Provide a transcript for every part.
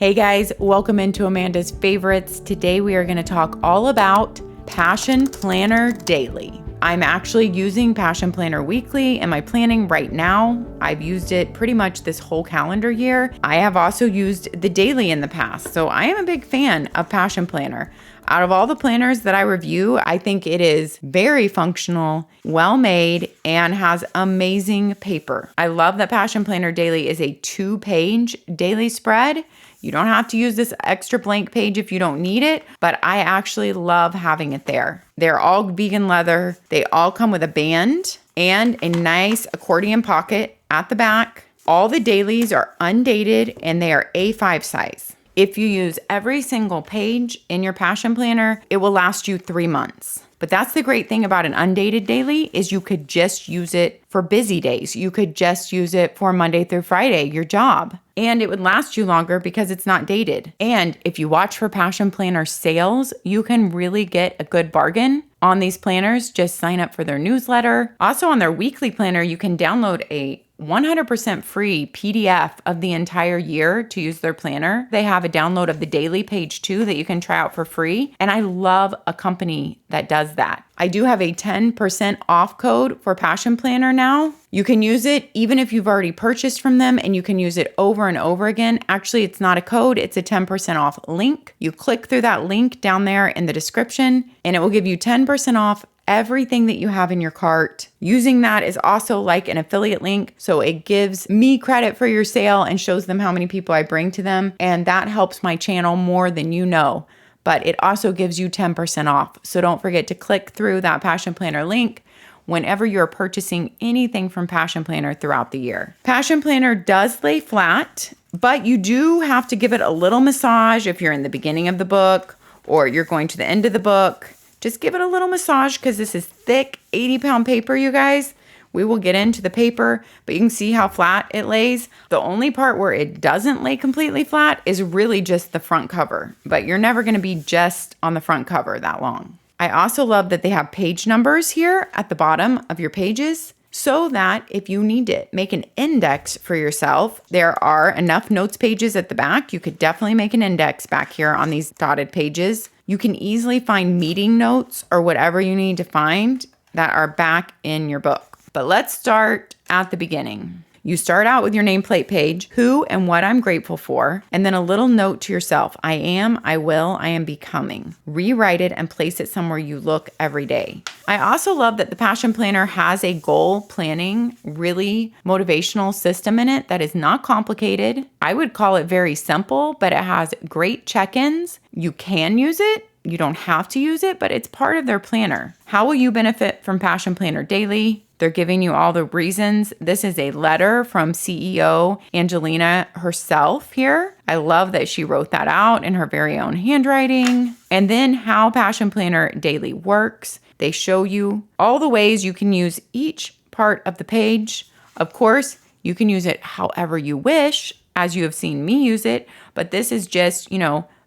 Hey guys, welcome into Amanda's Favorites. Today we are going to talk all about Passion Planner Daily. I'm actually using Passion Planner Weekly in my planning right now. I've used it pretty much this whole calendar year. I have also used the daily in the past, so I am a big fan of Passion Planner. Out of all the planners that I review, I think it is very functional, well made, and has amazing paper. I love that Passion Planner Daily is a 2-page daily spread. You don't have to use this extra blank page if you don't need it, but I actually love having it there. They're all vegan leather. They all come with a band and a nice accordion pocket at the back. All the dailies are undated and they are A5 size. If you use every single page in your Passion Planner, it will last you 3 months. But that's the great thing about an undated daily is you could just use it for busy days. You could just use it for Monday through Friday, your job. And it would last you longer because it's not dated. And if you watch for Passion Planner sales, you can really get a good bargain on these planners. Just sign up for their newsletter. Also on their weekly planner, you can download a 100% free PDF of the entire year to use their planner. They have a download of the daily page too that you can try out for free. And I love a company that does that. I do have a 10% off code for Passion Planner now. You can use it even if you've already purchased from them and you can use it over and over again. Actually, it's not a code, it's a 10% off link. You click through that link down there in the description and it will give you 10% off everything that you have in your cart. Using that is also like an affiliate link. So it gives me credit for your sale and shows them how many people I bring to them. And that helps my channel more than you know. But it also gives you 10% off. So don't forget to click through that Passion Planner link whenever you're purchasing anything from Passion Planner throughout the year. Passion Planner does lay flat, but you do have to give it a little massage if you're in the beginning of the book or you're going to the end of the book. Just give it a little massage because this is thick 80-pound paper, you guys. We will get into the paper, but you can see how flat it lays. The only part where it doesn't lay completely flat is really just the front cover, but you're never going to be just on the front cover that long. I also love that they have page numbers here at the bottom of your pages so that if you need to make an index for yourself, there are enough notes pages at the back. You could definitely make an index back here on these dotted pages. You can easily find meeting notes or whatever you need to find that are back in your book. But let's start at the beginning. You start out with your nameplate page, who and what I'm grateful for, and then a little note to yourself. I am, I will, I am becoming. Rewrite it and place it somewhere you look every day. I also love that the Passion Planner has a goal planning, really motivational system in it that is not complicated. I would call it very simple, but it has great check-ins. You can use it. You don't have to use it, but it's part of their planner. How will you benefit from Passion Planner Daily? They're giving you all the reasons. This is a letter from CEO Angelina herself here. I love that she wrote that out in her very own handwriting. And then how Passion Planner Daily works. They show you all the ways you can use each part of the page. Of course, you can use it however you wish, as you have seen me use it. But this is just,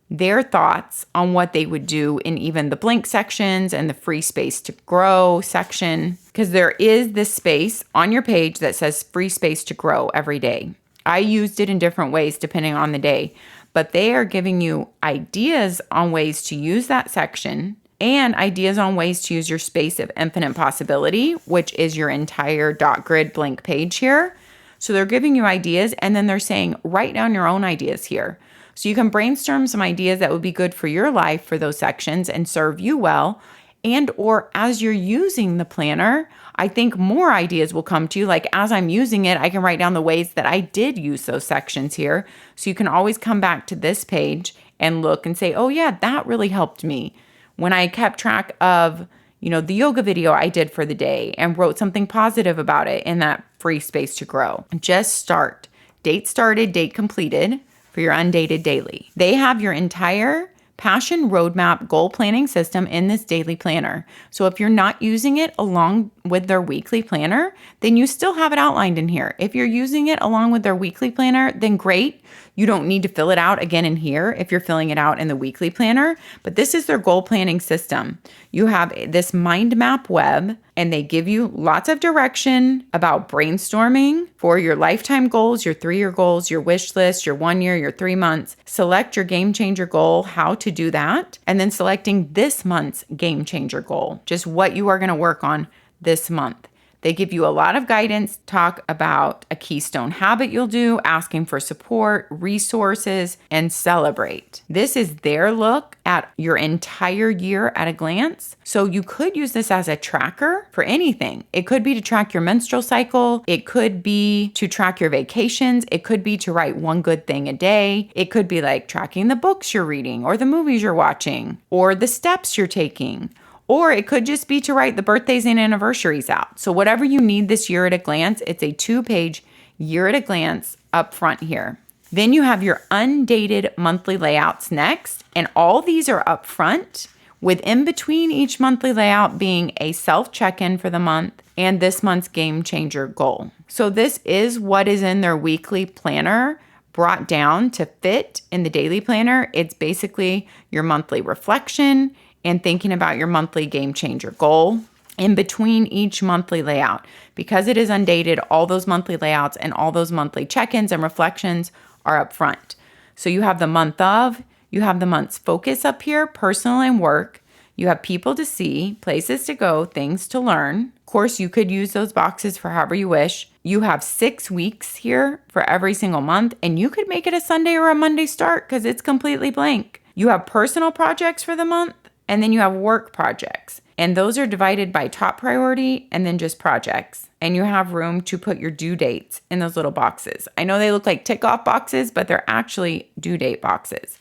their thoughts on what they would do in even the blank sections and the free space to grow section, because there is this space on your page that says free space to grow every day. I used it in different ways depending on the day, but they are giving you ideas on ways to use that section and ideas on ways to use your space of infinite possibility, which is your entire dot grid blank page here. So they're giving you ideas and then they're saying, write down your own ideas here. So you can brainstorm some ideas that would be good for your life for those sections and serve you well. And or as you're using the planner, I think more ideas will come to you. Like as I'm using it, I can write down the ways that I did use those sections here. So you can always come back to this page and look and say, oh yeah, that really helped me. When I kept track of, the yoga video I did for the day and wrote something positive about it in that free space to grow. Just start. Date started, date completed. For your undated daily. They have your entire Passion Roadmap goal planning system in this daily planner. So if you're not using it along with their weekly planner, then you still have it outlined in here. If you're using it along with their weekly planner, then great. You don't need to fill it out again in here if you're filling it out in the weekly planner, but this is their goal planning system. You have this mind map web and they give you lots of direction about brainstorming for your lifetime goals, your 3-year goals, your wish list, your 1 year, your 3 months. Select your game changer goal, how to do that, and then selecting this month's game changer goal, just what you are going to work on this month. They give you a lot of guidance, talk about a keystone habit you'll do, asking for support, resources, and celebrate. This is their look at your entire year at a glance. So you could use this as a tracker for anything. It could be to track your menstrual cycle. It could be to track your vacations. It could be to write one good thing a day. It could be like tracking the books you're reading or the movies you're watching or the steps you're taking. Or it could just be to write the birthdays and anniversaries out. So whatever you need this year at a glance, it's a 2-page year at a glance up front here. Then you have your undated monthly layouts next. And all these are up front, with in between each monthly layout being a self check-in for the month and this month's game changer goal. So this is what is in their weekly planner brought down to fit in the daily planner. It's basically your monthly reflection and thinking about your monthly game changer goal in between each monthly layout. Because it is undated, all those monthly layouts and all those monthly check-ins and reflections are up front. So you have the month of, you have the month's focus up here, personal and work. You have people to see, places to go, things to learn. Of course, you could use those boxes for however you wish. You have 6 weeks here for every single month, and you could make it a Sunday or a Monday start because it's completely blank. You have personal projects for the month, and then you have work projects. And those are divided by top priority and then just projects. And you have room to put your due dates in those little boxes. I know they look like tick off boxes, but they're actually due date boxes.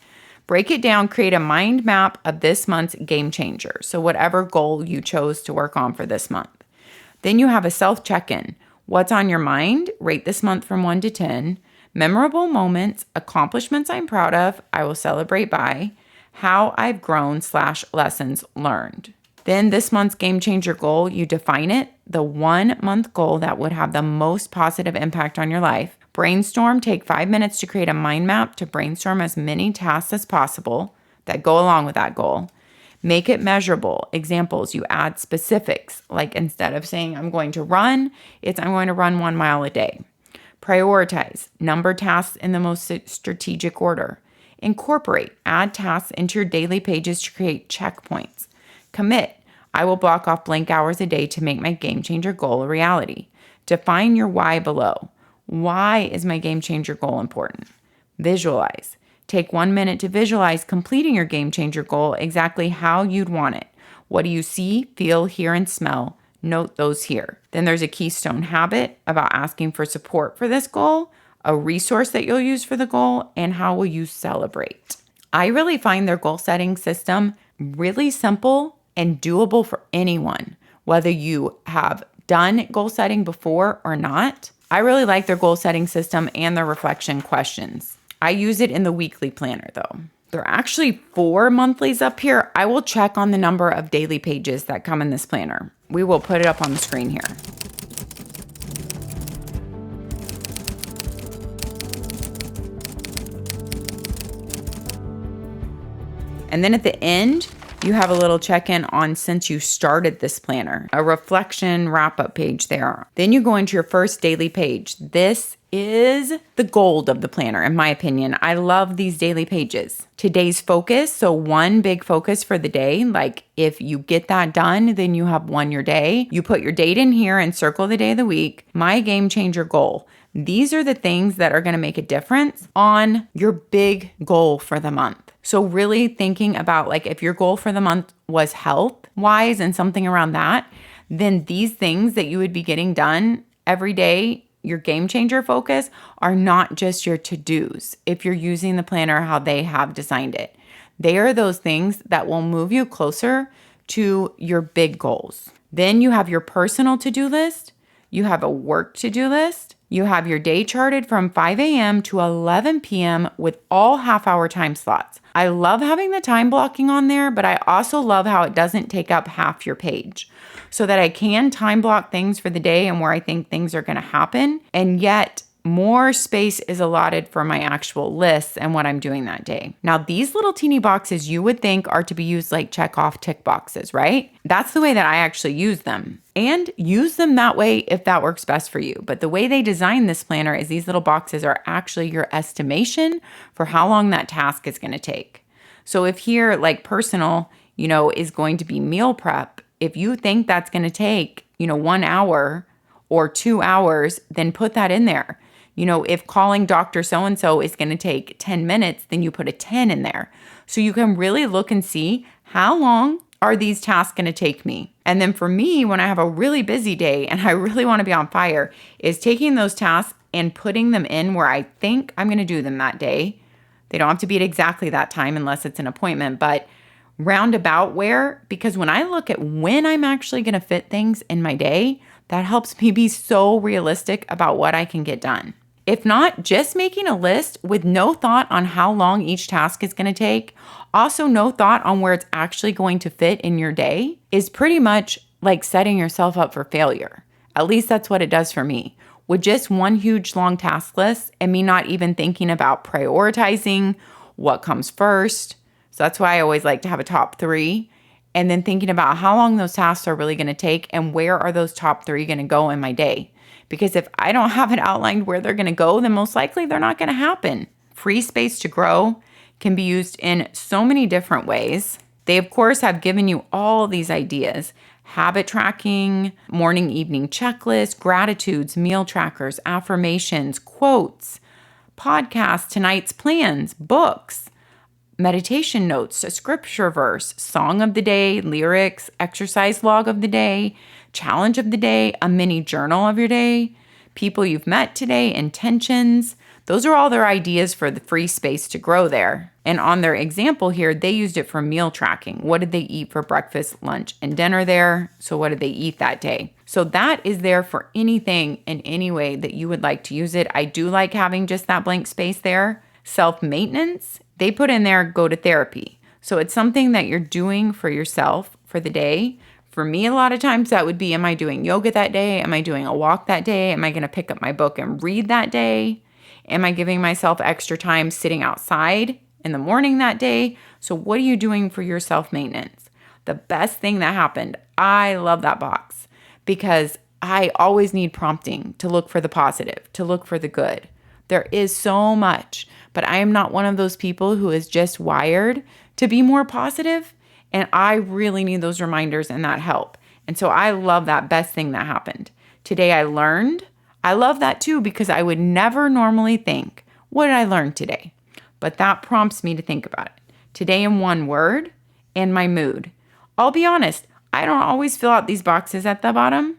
Break it down, create a mind map of this month's game changer. So whatever goal you chose to work on for this month. Then you have a self check-in. What's on your mind? Rate this month from 1 to 10. Memorable moments, accomplishments I'm proud of, I will celebrate by. How I've grown / lessons learned. Then this month's game changer goal, you define it, the 1 month goal that would have the most positive impact on your life. Brainstorm, take 5 minutes to create a mind map to brainstorm as many tasks as possible that go along with that goal. Make it measurable. Examples, you add specifics, like instead of saying I'm going to run, it's I'm going to run 1 mile a day. Prioritize, number tasks in the most strategic order. Incorporate, add tasks into your daily pages to create checkpoints. Commit, I will block off blank hours a day to make my game changer goal a reality. Define your why below. Why is my game changer goal important? Visualize, take 1 minute to visualize completing your game changer goal exactly how you'd want it. What do you see, feel, hear, and smell? Note those here. Then there's a keystone habit about asking for support for this goal, a resource that you'll use for the goal, and how will you celebrate. I really find their goal setting system really simple and doable for anyone, whether you have done goal setting before or not. I really like their goal setting system and their reflection questions. I use it in the weekly planner though. There are actually 4 monthlies up here. I will check on the number of daily pages that come in this planner. We will put it up on the screen here. And then at the end, you have a little check-in on since you started this planner, a reflection wrap-up page there. Then you go into your first daily page. This is the gold of the planner, in my opinion. I love these daily pages. Today's focus, so 1 big focus for the day. Like if you get that done, then you have won your day. You put your date in here and circle the day of the week. My game changer goal. These are the things that are going to make a difference on your big goal for the month. So really thinking about like if your goal for the month was health-wise and something around that, then these things that you would be getting done every day, your game changer focus, are not just your to-dos if you're using the planner how they have designed it. They are those things that will move you closer to your big goals. Then you have your personal to-do list. You have a work to-do list. You have your day charted from 5 a.m. to 11 p.m. with all half-hour time slots. I love having the time blocking on there, but I also love how it doesn't take up half your page so that I can time block things for the day and where I think things are going to happen and yet more space is allotted for my actual lists and what I'm doing that day. Now, these little teeny boxes you would think are to be used like check off tick boxes, right? That's the way that I actually use them. And use them that way if that works best for you. But the way they design this planner is these little boxes are actually your estimation for how long that task is going to take. So if here, like personal, is going to be meal prep, if you think that's going to take, 1 hour or 2 hours, then put that in there. If calling Dr. So-and-so is going to take 10 minutes, then you put a 10 in there. So you can really look and see how long are these tasks going to take me. And then for me, when I have a really busy day and I really want to be on fire, is taking those tasks and putting them in where I think I'm going to do them that day. They don't have to be at exactly that time unless it's an appointment, but roundabout where, because when I look at when I'm actually going to fit things in my day, that helps me be so realistic about what I can get done. If not, just making a list with no thought on how long each task is going to take, also no thought on where it's actually going to fit in your day, is pretty much like setting yourself up for failure. At least that's what it does for me. With just one huge long task list and me not even thinking about prioritizing what comes first. So that's why I always like to have a top 3. And then thinking about how long those tasks are really going to take and where are those top 3 going to go in my day. Because if I don't have it outlined where they're going to go, then most likely they're not going to happen. Free space to grow can be used in so many different ways. They, of course, have given you all these ideas: habit tracking, morning, evening checklist, gratitudes, meal trackers, affirmations, quotes, podcasts, tonight's plans, books, meditation notes, a scripture verse, song of the day, lyrics, exercise log of the day, challenge of the day, a mini journal of your day, people you've met today, intentions. Those are all their ideas for the free space to grow there. And on their example here, they used it for meal tracking. What did they eat for breakfast, lunch, and dinner there? So what did they eat that day? So that is there for anything in any way that you would like to use it. I do like having just that blank space there. Self-maintenance, they put in there, go to therapy. So it's something that you're doing for yourself for the day. For me, a lot of times that would be, am I doing yoga that day? Am I doing a walk that day? Am I going to pick up my book and read that day? Am I giving myself extra time sitting outside in the morning that day? So what are you doing for your self-maintenance? The best thing that happened, I love that box because I always need prompting to look for the positive, to look for the good. There is so much, but I am not one of those people who is just wired to be more positive. And I really need those reminders and that help. And so I love that best thing that happened. Today I learned. I love that too because I would never normally think, what did I learn today? But that prompts me to think about it. Today in one word and my mood. I'll be honest, I don't always fill out these boxes at the bottom,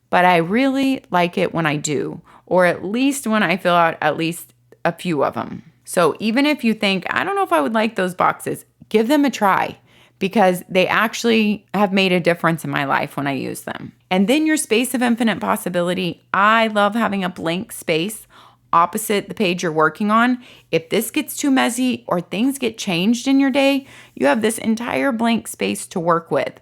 but I really like it when I do, or at least when I fill out at least a few of them. So even if you think, I don't know if I would like those boxes, give them a try. Because they actually have made a difference in my life when I use them. And then your space of infinite possibility. I love having a blank space opposite the page you're working on. If this gets too messy or things get changed in your day, you have this entire blank space to work with.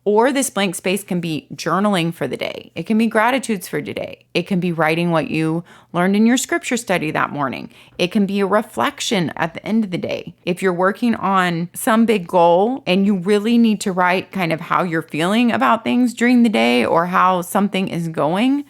Or this blank space can be journaling for the day. It can be gratitudes for today. It can be writing what you learned in your scripture study that morning. It can be a reflection at the end of the day. If you're working on some big goal and you really need to write kind of how you're feeling about things during the day or how something is going,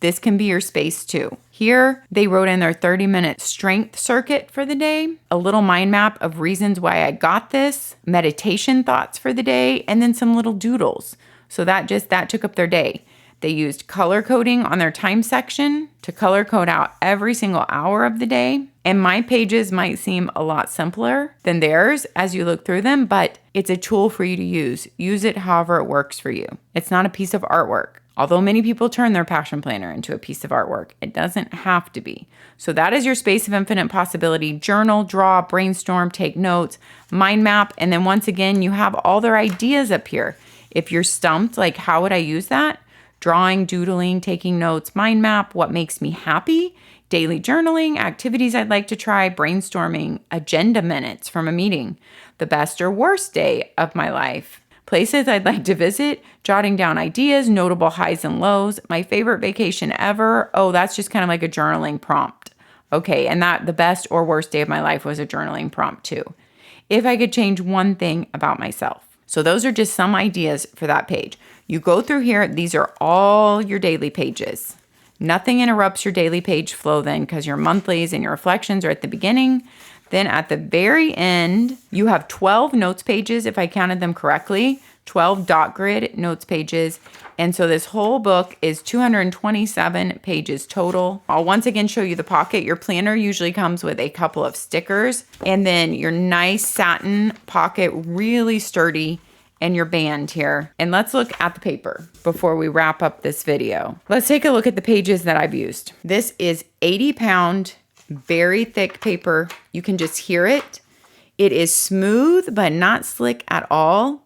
this can be your space too. Here, they wrote in their 30-minute strength circuit for the day, a little mind map of reasons why I got this, meditation thoughts for the day, and then some little doodles. So that took up their day. They used color coding on their time section to color code out every single hour of the day. And my pages might seem a lot simpler than theirs as you look through them, but it's a tool for you to use. Use it however it works for you. It's not a piece of artwork. Although many people turn their passion planner into a piece of artwork, it doesn't have to be. So that is your space of infinite possibility. Journal, draw, brainstorm, take notes, mind map. And then once again, you have all their ideas up here. If you're stumped, like how would I use that? Drawing, doodling, taking notes, mind map, what makes me happy, daily journaling, activities I'd like to try, brainstorming, agenda minutes from a meeting, the best or worst day of my life, places I'd like to visit, jotting down ideas, notable highs and lows, my favorite vacation ever. Oh, that's just kind of like a journaling prompt. Okay, and that the best or worst day of my life was a journaling prompt too. If I could change one thing about myself. So those are just some ideas for that page. You go through here, these are all your daily pages. Nothing interrupts your daily page flow then because your monthlies and your reflections are at the beginning. Then at the very end, you have 12 notes pages, if I counted them correctly, 12 dot grid notes pages. And so this whole book is 227 pages total. I'll once again show you the pocket. Your planner usually comes with a couple of stickers, and then your nice satin pocket, really sturdy, and your band here. And let's look at the paper before we wrap up this video. Let's take a look at the pages that I've used. This is 80-pound, very thick paper. You can just hear it. It is smooth, but not slick at all.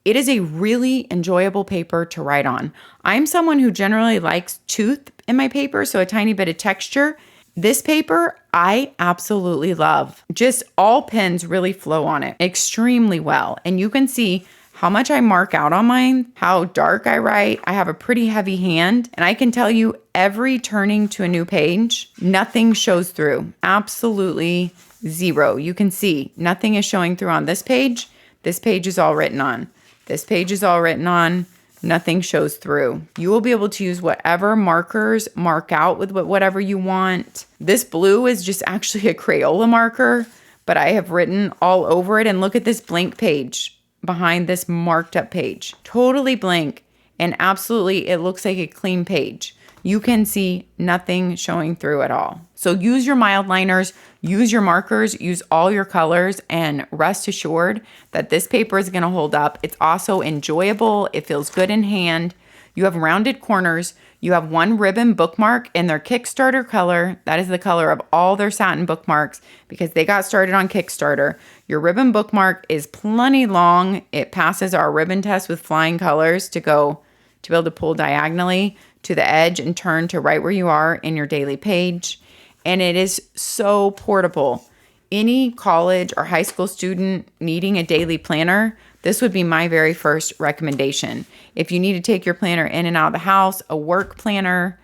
It is a really enjoyable paper to write on. I'm someone who generally likes tooth in my paper, so a tiny bit of texture. This paper, I absolutely love. Just all pens really flow on it extremely well. And you can see how much I mark out on mine, how dark I write. I have a pretty heavy hand, and I can tell you every turning to a new page, nothing shows through. Absolutely zero. You can see nothing is showing through on this page. This page is all written on. This page is all written on. Nothing shows through. You will be able to use whatever markers, mark out with whatever you want. This blue is just actually a Crayola marker, but I have written all over it. And look at this blank page behind this marked up page. Totally blank, and absolutely it looks like a clean page. You can see nothing showing through at all. So use your mild liners, use your markers, use all your colors, and rest assured that this paper is going to hold up. It's also enjoyable. It feels good in hand. You have rounded corners. You have one ribbon bookmark in their Kickstarter color. That is the color of all their satin bookmarks because they got started on Kickstarter. Your ribbon bookmark is plenty long. It passes our ribbon test with flying colors to be able to pull diagonally to the edge and turn to right where you are in your daily page. And it is so portable. Any college or high school student needing a daily planner, this would be my very first recommendation. If you need to take your planner in and out of the house, a work planner,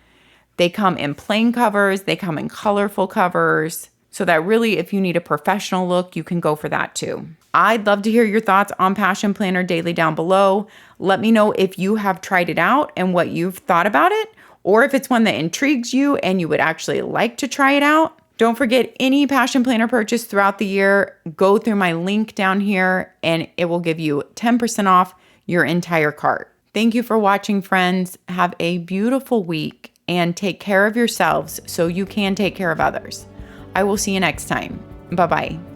they come in plain covers, they come in colorful covers, so that really if you need a professional look, you can go for that too. I'd love to hear your thoughts on Passion Planner Daily down below. Let me know if you have tried it out and what you've thought about it, or if it's one that intrigues you and you would actually like to try it out. Don't forget, any Passion Planner purchase throughout the year, go through my link down here and it will give you 10% off your entire cart. Thank you for watching, friends. Have a beautiful week and take care of yourselves so you can take care of others. I will see you next time. Bye-bye.